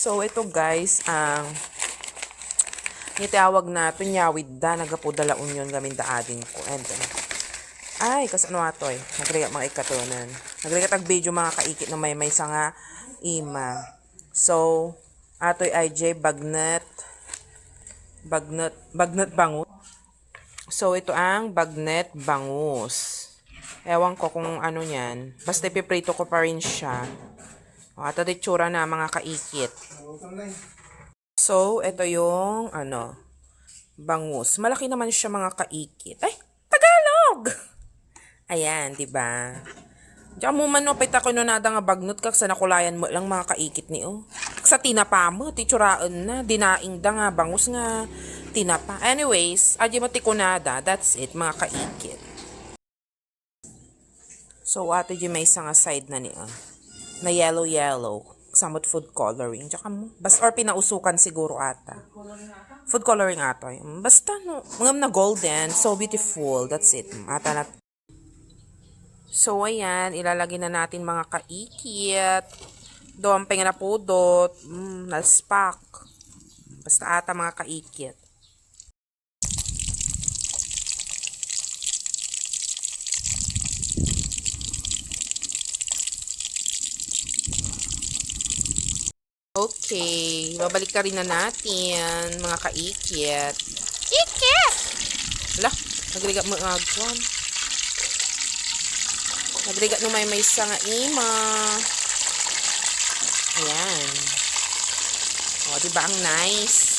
So, ito guys, ang nitawag na tunyawid da, nagapudala unyon gamin da adin ko. And ay, kas ano ato eh. Nagrigat mga ikatunan. Nagrigat ag video mga kaikit na may sanga ima. So, atoy IJ bagnet bangus. So, ito ang bagnet bangus. Ewan ko kung ano yan. Basta ipiprito ko pa rin siya. O, ito tsura na mga kaikit. So, ito yung bangus. Malaki naman siya mga kaikit. Ay, Tagalog! Ayan, di ba? Diyan mo man no, pita ko nada nga bagnot kak sa nakulayan mo lang mga kaikit ni o. Sa tinapa mo, titsuraan na, dinaing da nga, bangus nga, tinapa. Anyways, adyo mo tikunada, that's it, mga kaikit. So, ato yung may isang side na niya. Na yellow. Samot food coloring. Tsaka mo, basta or pinausukan siguro ata. Food coloring ata. Basta no, mga na golden, so beautiful. That's it. Ata na. So, ayan, ilalagay na natin mga kaikit. Dompeng na pudot. Nalspak. Basta ata mga kaikit. Okay, babalik ka rin na natin, mga kaikit. Ikit! Wala, nagrigat mo agwan. Nagrigat no may isa nga ima. Ayan. O, diba ang nice?